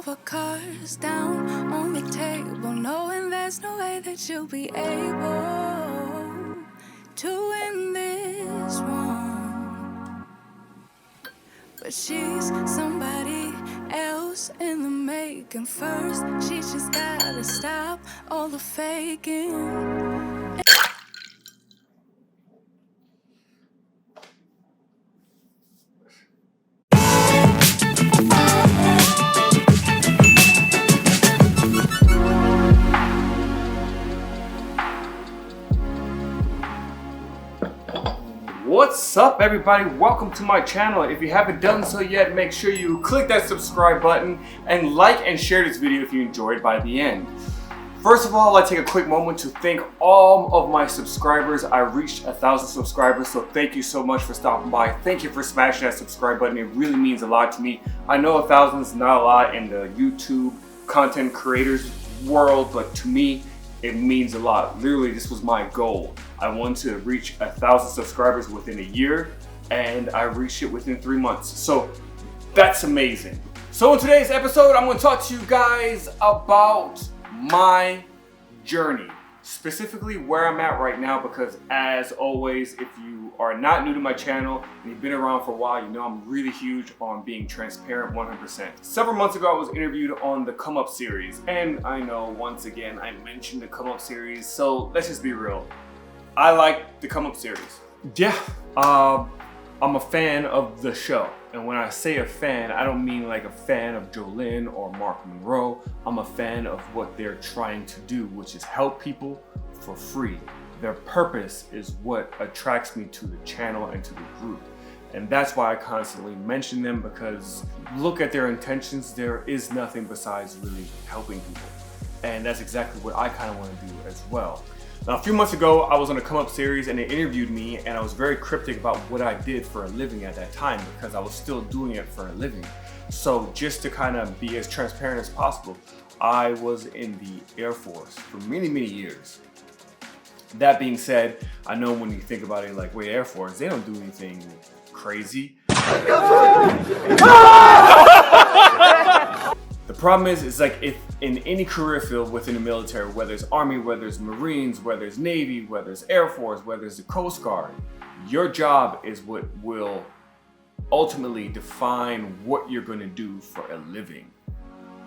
over cars down on the table, knowing there's no way that you'll be able to win this one. But she's somebody else in the making. First, she just gotta stop all the faking. What's up, everybody? Welcome to my channel. If you haven't done so yet, make sure you click that subscribe button and like and share this video if you enjoyed by the end. First of all, I'd like to take a quick moment to thank all of my subscribers. I reached 1,000 subscribers, so thank you so much for stopping by. Thank you for smashing that subscribe button. It really means a lot to me. I know 1,000 is not a lot in the YouTube content creators world, but to me, it means a lot. Literally, this was my goal. I wanted to reach 1,000 subscribers within a year, and I reached it within 3 months. So that's amazing. So in today's episode, I'm going to talk to you guys about my journey, specifically where I'm at right now, because as always, if you are not new to my channel and you've been around for a while, you know I'm really huge on being transparent 100%. Several months ago, I was interviewed on the Come Up series, and I know once again I mentioned the Come Up series, so let's just be real. I like the Come Up series. Yeah, I'm a fan of the show. And when I say a fan, I don't mean like a fan of Jolene or Mark Monroe. I'm a fan of what they're trying to do, which is help people for free. Their purpose is what attracts me to the channel and to the group. And that's why I constantly mention them, because look at their intentions. There is nothing besides really helping people. And that's exactly what I kind of want to do as well. Now, a few months ago, I was on a Come Up series and they interviewed me, and I was very cryptic about what I did for a living at that time because I was still doing it for a living. So just to kind of be as transparent as possible, I was in the Air Force for many, many years. That being said, I know when you think about it, like, wait, Air Force, they don't do anything crazy. The problem is like if in any career field within the military, whether it's Army, whether it's Marines, whether it's Navy, whether it's Air Force, whether it's the Coast Guard, your job is what will ultimately define what you're going to do for a living.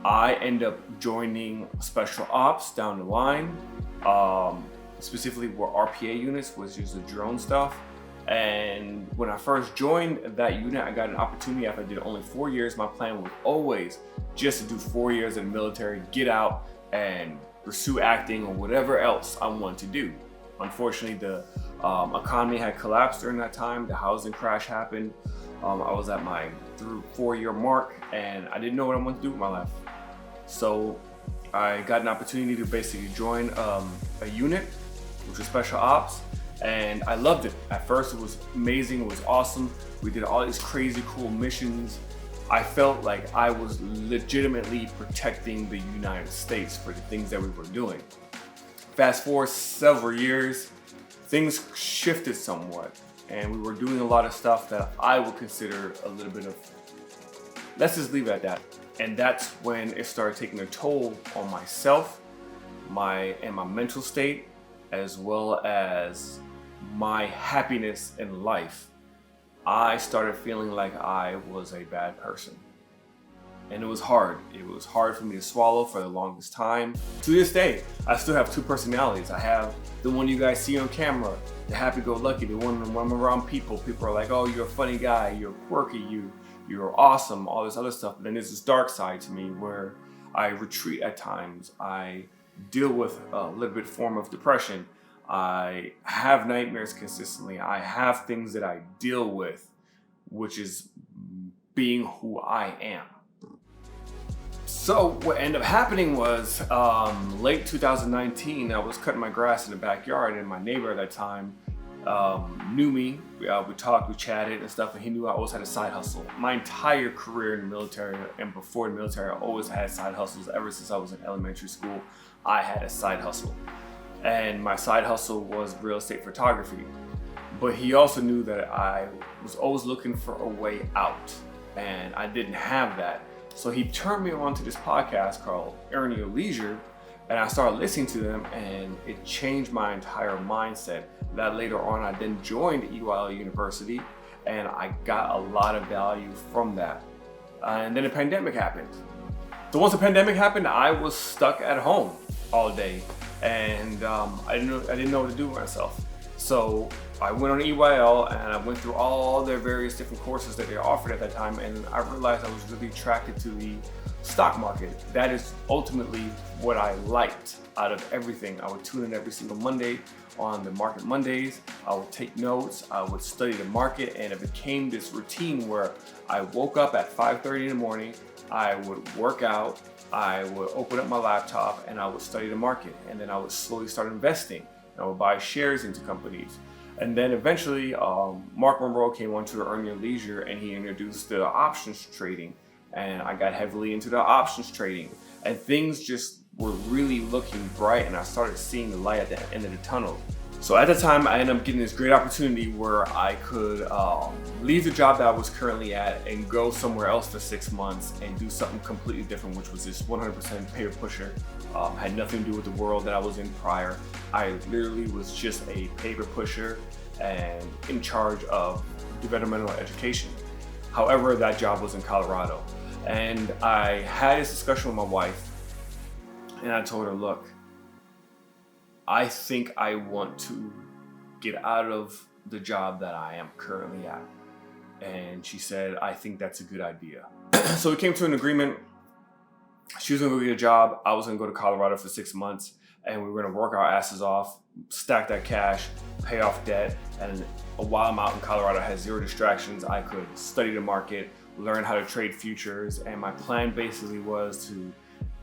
I end up joining special ops down the line, specifically were RPA units, which is the drone stuff. And when I first joined that unit, I got an opportunity after I did only 4 years. My plan was always just to do 4 years in the military, get out and pursue acting or whatever else I wanted to do. Unfortunately, the economy had collapsed during that time. The housing crash happened. I was at my 4-year mark and I didn't know what I wanted to do with my life. So I got an opportunity to basically join a unit, which was special ops. And I loved it. At first, it was amazing. It was awesome. We did all these crazy cool missions. I felt like I was legitimately protecting the United States for the things that we were doing. Fast forward several years, things shifted somewhat, and we were doing a lot of stuff that I would consider a little bit of, let's just leave it at that. And that's when it started taking a toll on myself, my mental state, as well as my happiness in life. I started feeling like I was a bad person. And it was hard. It was hard for me to swallow for the longest time. To this day, I still have 2 personalities. I have the one you guys see on camera, the happy-go-lucky, the one when I'm around people. People are like, oh, you're a funny guy, you're quirky, you're awesome, all this other stuff. But then there's this dark side to me where I retreat at times. I deal with a little bit form of depression. I have nightmares consistently. I have things that I deal with, which is being who I am. So what ended up happening was late 2019, I was cutting my grass in the backyard, and my neighbor at that time knew me. We talked, we chatted and stuff, and he knew I always had a side hustle. My entire career in the military and before the military, I always had side hustles. Ever since I was in elementary school, I had a side hustle. And my side hustle was real estate photography. But he also knew that I was always looking for a way out, and I didn't have that. So he turned me on to this podcast called Earn Your Leisure, and I started listening to them, and it changed my entire mindset. That later on, I then joined EYL University, and I got a lot of value from that. And then the pandemic happened. So once the pandemic happened, I was stuck at home all day, and I didn't know what to do with myself. So I went on EYL, and I went through all their various different courses that they offered at that time, and I realized I was really attracted to the stock market. That is ultimately what I liked out of everything. I would tune in every single Monday on the Market Mondays. I would take notes, I would study the market, and it became this routine where I woke up at 5:30 in the morning, I would work out, I would open up my laptop, and I would study the market. And then I would slowly start investing. I would buy shares into companies. And then eventually, Mark Monroe came onto the Earn Your Leisure, and he introduced the options trading. And I got heavily into the options trading, and things just were really looking bright, and I started seeing the light at the end of the tunnel. So at the time, I ended up getting this great opportunity where I could leave the job that I was currently at and go somewhere else for 6 months and do something completely different, which was this 100% paper pusher. Had nothing to do with the world that I was in prior. I literally was just a paper pusher and in charge of developmental education. However, that job was in Colorado. And I had this discussion with my wife, and I told her, look, I think I want to get out of the job that I am currently at. And she said, I think that's a good idea. So we came to an agreement. She was gonna go get a job. I was gonna go to Colorado for 6 months, and we were gonna work our asses off, stack that cash, pay off debt. And while I'm out in Colorado, I had zero distractions. I could study the market, learn how to trade futures, and my plan basically was to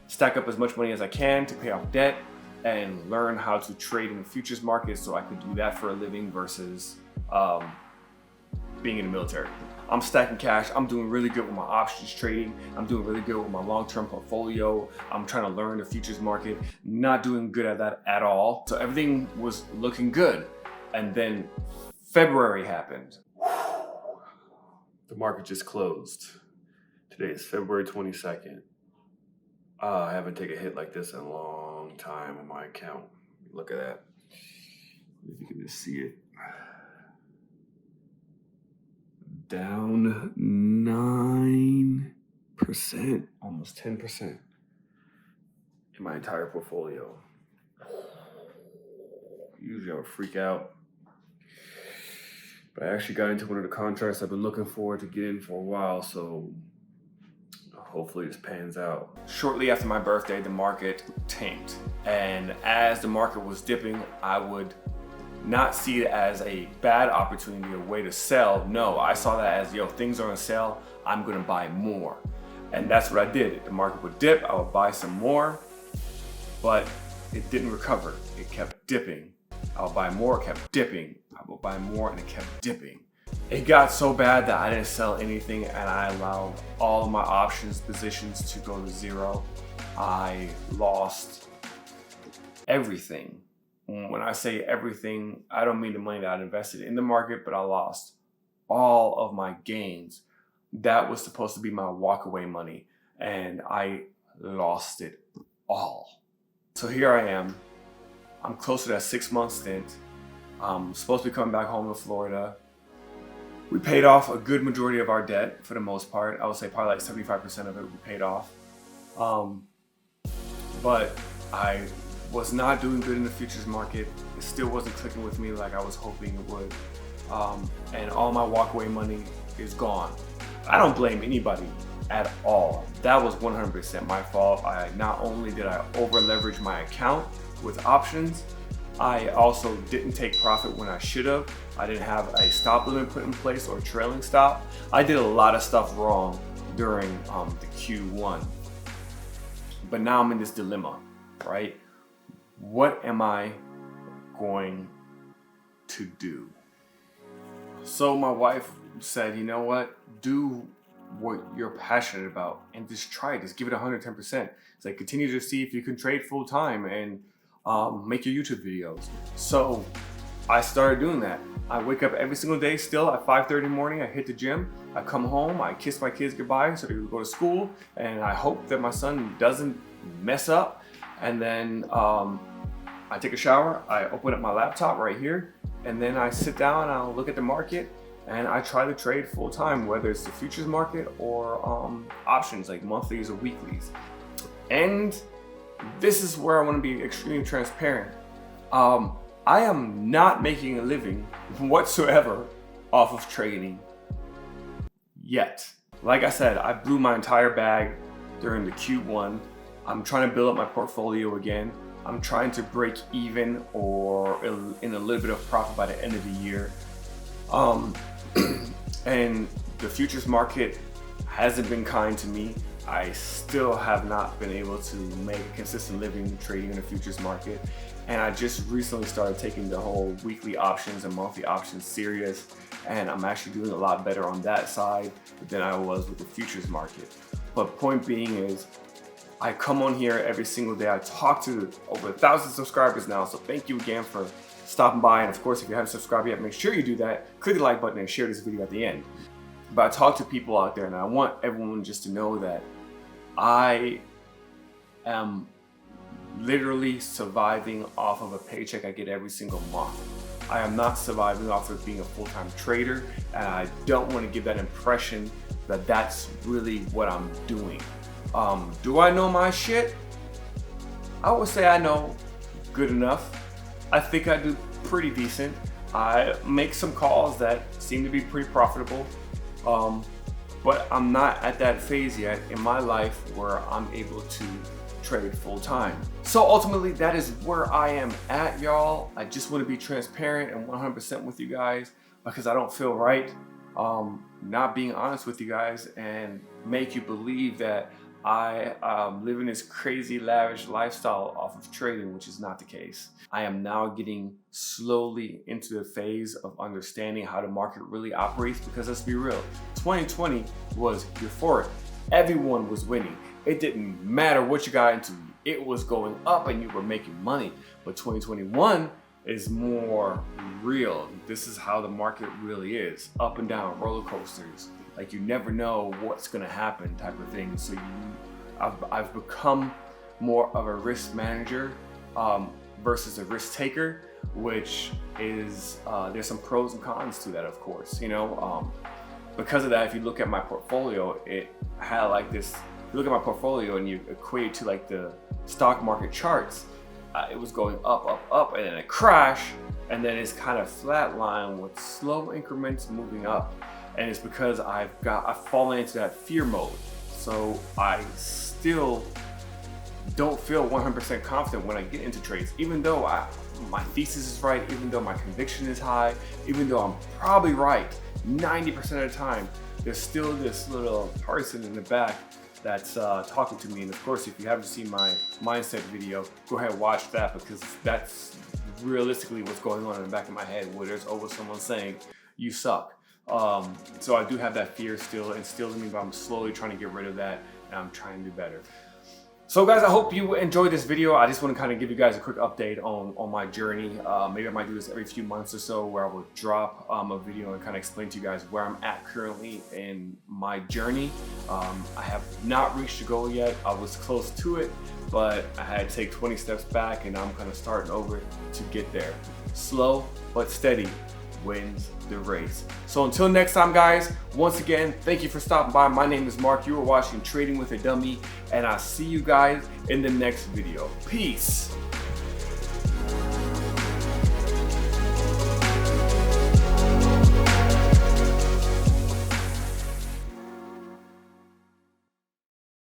stack up as much money as I can to pay off debt and learn how to trade in the futures market so I could do that for a living versus being in the military. I'm stacking cash. I'm doing really good with my options trading. I'm doing really good with my long-term portfolio. I'm trying to learn the futures market. Not doing good at that at all. So everything was looking good. And then February happened. The market just closed. Today is February 22nd. I haven't taken a hit like this in a long time on my account. Look at that. If you can just see it. Down 9%, almost 10% in my entire portfolio. Usually I would freak out. But I actually got into one of the contracts I've been looking forward to get in for a while, so hopefully this pans out. Shortly after my birthday, the market tanked. And as the market was dipping, I would not see it as a bad opportunity, a way to sell. No, I saw that as, yo, things are on sale, I'm gonna buy more. And that's what I did. The market would dip, I would buy some more, but it didn't recover. It kept dipping. I would buy more, it kept dipping. I would buy more, and it kept dipping. It got so bad that I didn't sell anything, and I allowed all of my options positions to go to zero. I lost everything. When I say everything, I don't mean the money that I invested in the market, but I lost all of my gains. That was supposed to be my walkaway money, and I lost it all. So here I am. I'm close to that 6 month stint. I'm supposed to be coming back home to Florida. We paid off a good majority of our debt for the most part. I would say probably like 75% of it we paid off. But I was not doing good in the futures market. It still wasn't clicking with me like I was hoping it would. And all my walkaway money is gone. I don't blame anybody at all. That was 100% my fault. Not only did I over leverage my account with options, I also didn't take profit when I should have. I didn't have a stop limit put in place or a trailing stop. I did a lot of stuff wrong during the Q1. But now I'm in this dilemma, right? What am I going to do? So my wife said, you know what? Do what you're passionate about and just try it. Just give it 110%. It's like, continue to see if you can trade full time and make your YouTube videos. So I started doing that. I wake up every single day still at 5:30 in the morning. I hit the gym. I come home. I kiss my kids goodbye so they can go to school. And I hope that my son doesn't mess up. And then I take a shower. I open up my laptop right here. And then I sit down and I'll look at the market. And I try to trade full time, whether it's the futures market or options like monthlies or weeklies. And this is where I want to be extremely transparent. I am not making a living whatsoever off of trading yet. Like I said, I blew my entire bag during the Q1. I'm trying to build up my portfolio again. I'm trying to break even or in a little bit of profit by the end of the year. And the futures market hasn't been kind to me. I still have not been able to make a consistent living trading in the futures market. And I just recently started taking the whole weekly options and monthly options serious. And I'm actually doing a lot better on that side than I was with the futures market. But point being is, I come on here every single day. I talk to over 1,000 subscribers now. So thank you again for stopping by. And of course, if you haven't subscribed yet, make sure you do that. Click the like button and share this video at the end. But I talk to people out there and I want everyone just to know that I am literally surviving off of a paycheck I get every single month. I am not surviving off of being a full-time trader, and I don't want to give that impression that that's really what I'm doing. Do I know my shit? I would say I know good enough. I think I do pretty decent. I make some calls that seem to be pretty profitable. But I'm not at that phase yet in my life where I'm able to trade full time. So ultimately, that is where I am at, y'all. I just want to be transparent and 100% with you guys because I don't feel right not being honest with you guys and make you believe that I living this crazy lavish lifestyle off of trading, which is not the case. I am now getting slowly into the phase of understanding how the market really operates because let's be real, 2020 was euphoric. Everyone was winning. It didn't matter what you got into. It was going up and you were making money. But 2021 is more real. This is how the market really is. Up and down roller coasters. Like you never know what's gonna happen type of thing. So I've become more of a risk manager versus a risk taker, which is, there's some pros and cons to that, of course. You know, because of that, if you look at my portfolio, it had like this, you look at my portfolio and you equate it to like the stock market charts, it was going up, up, up, and then it crashed, and then it's kind of flatline with slow increments moving up. And it's because I've fallen into that fear mode. So I still don't feel 100% confident when I get into trades, even though my thesis is right, even though my conviction is high, even though I'm probably right 90% of the time, there's still this little person in the back that's talking to me. And of course, if you haven't seen my mindset video, go ahead and watch that because that's realistically what's going on in the back of my head, where there's always someone saying, you suck. So I do have that fear still instilled in me, but I'm slowly trying to get rid of that and I'm trying to do better. So guys, I hope you enjoyed this video. I just want to kind of give you guys a quick update on my journey. Maybe I might do this every few months or so where I will drop a video and kind of explain to you guys where I'm at currently in my journey. I have not reached the goal yet. I was close to it, but I had to take 20 steps back and I'm kind of starting over to get there. Slow but steady wins the race. So until next time, guys, once again, thank you for stopping by. My name is Mark. You are watching Trading with a Dummy, and I'll see you guys in the next video. Peace.